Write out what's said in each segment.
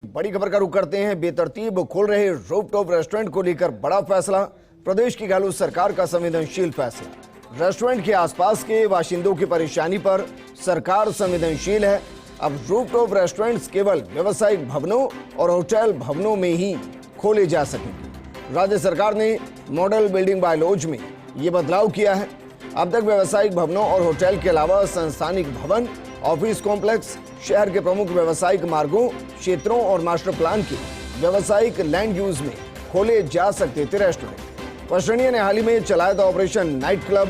बड़ी खबर का रुख करते हैं। बेतरतीब खोल रहे रूफटॉप रेस्टोरेंट को लेकर बड़ा फैसला। प्रदेश की गहलोत सरकार का संवेदनशील फैसला। रेस्टोरेंट के आसपास के बाशिंदों की परेशानी पर सरकार संवेदनशील है। अब रूफटॉप रेस्टोरेंट्स केवल व्यावसायिक भवनों और होटल भवनों में ही खोले जा सकेंगे। राज्य सरकार ने मॉडल बिल्डिंग बायलॉज में ये बदलाव किया है। अब तक व्यावसायिक भवनों और होटल के अलावा संस्थानिक भवन, ऑफिस कॉम्प्लेक्स, शहर के प्रमुख व्यावसायिक मार्गों, क्षेत्रों और मास्टर प्लान के व्यावसायिक लैंड यूज में खोले जा सकते थे रेस्टोरेंट। पश्चिमिया ने हाल ही में चलाया था ऑपरेशन नाइट क्लब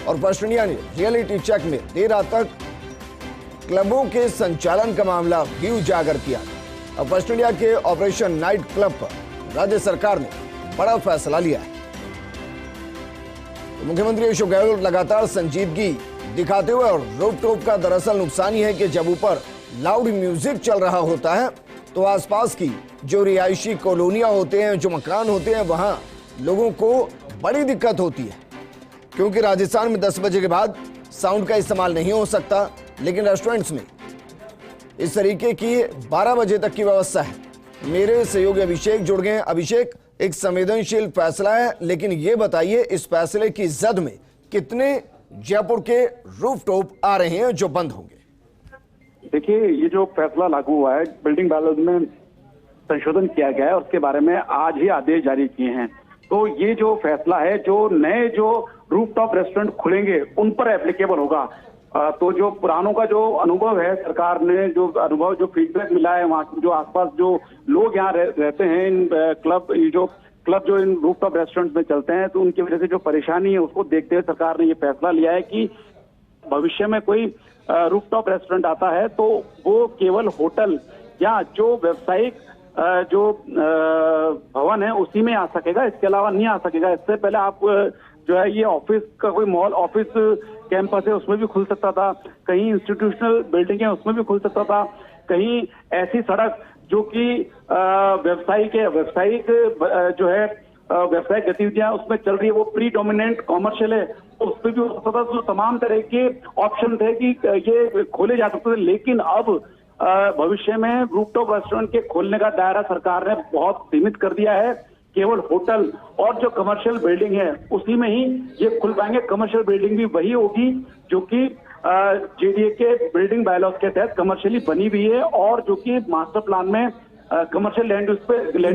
और पश्चिमिया ने रियलिटी चेक में देर रात तक क्लबों के संचालन का मामला भी उजागर किया। अब पश्चिमिया के ऑपरेशन नाइट क्लब पर राज्य सरकार ने बड़ा फैसला लिया है। तो मुख्यमंत्री अशोक गहलोत लगातार संजीदगी दिखाते हुए, और रूफटॉप का दरअसल नुकसान ये है कि जब ऊपर लाउड म्यूजिक चल रहा होता है तो आसपास की जो रिहायशी कॉलोनियां होते हैं, जो मकान होते हैं, वहां लोगों को बड़ी दिक्कत होती है, क्योंकि राजस्थान में 10 बजे के बाद साउंड का इस्तेमाल नहीं हो सकता, लेकिन रेस्टोरेंट्स में इस तरीके की 12 बजे तक की व्यवस्था है। मेरे सहयोगी अभिषेक जुड़ गए। अभिषेक, एक संवेदनशील फैसला है, लेकिन ये बताइए इस फैसले की जद में कितने जयपुर के रूफटॉप आ रहे हैं जो बंद होंगे? देखिए, ये जो फैसला लागू हुआ है, बिल्डिंग बायलॉज में संशोधन किया गया है, उसके बारे में आज ही आदेश जारी किए हैं। तो ये जो फैसला है, जो नए जो रूफटॉप रेस्टोरेंट खुलेंगे उन पर एप्लीकेबल होगा। तो जो पुरानों का जो अनुभव है, सरकार ने जो अनुभव, जो फीडबैक मिला है, वहाँ जो आसपास जो लोग यहाँ रहते हैं, इन क्लब जो इन रूफटॉप रेस्टोरेंट में चलते हैं, तो उनकी वजह से जो परेशानी है उसको देखते हुए सरकार ने ये फैसला लिया है कि भविष्य में कोई रूफटॉप रेस्टोरेंट आता है तो वो केवल होटल या जो व्यावसायिक जो भवन है उसी में आ सकेगा, इसके अलावा नहीं आ सकेगा। इससे पहले आप जो है ये ऑफिस का कोई मॉल, ऑफिस कैंपस है, उसमें भी खुल सकता था, कहीं इंस्टीट्यूशनल बिल्डिंग है उसमें भी खुल सकता था, कहीं ऐसी सड़क जो कि व्यावसायिक जो है व्यावसायिक गतिविधियां उसमें चल रही है, वो प्रीडोमिनेंट कॉमर्शियल है, तो उस पर भी हो सकता था। तो तमाम तरह के ऑप्शन थे कि ये खोले जा सकते थे। लेकिन अब भविष्य में रूफटॉप रेस्टोरेंट के खोलने का दायरा सरकार ने बहुत सीमित कर दिया है। केवल होटल और जो कमर्शियल बिल्डिंग है उसी में ही ये खुल पाएंगे। कमर्शियल बिल्डिंग भी वही होगी जो कि जेडीए के बिल्डिंग बायलॉज के तहत कमर्शियली बनी हुई है, और जो कि मास्टर प्लान में कमर्शियल लैंड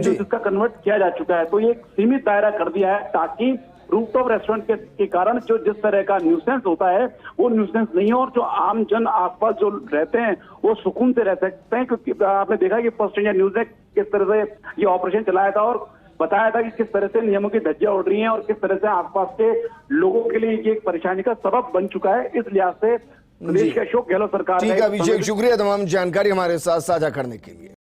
यूज का कन्वर्ट किया जा चुका है। तो ये सीमित दायरा कर दिया है ताकि रूफटॉप रेस्टोरेंट के कारण जो जिस तरह का न्यूसेंस होता है वो न्यूसेंस नहीं हो, और जो आम जन आसपास जो रहते हैं वो सुकून से रह सकते हैं। क्योंकि आपने देखा कि फर्स्ट इंडिया न्यूज ने किस तरह से ये ऑपरेशन चलाया था और बताया था कि किस तरह से नियमों की धज्जियां उड़ रही हैं और किस तरह से आसपास के लोगों के लिए ये एक परेशानी का सबब बन चुका है। इस लिहाज से प्रदेश के अशोक गहलोत सरकार। ठीक है अभिषेक, शुक्रिया तमाम जानकारी हमारे साथ साझा करने के लिए।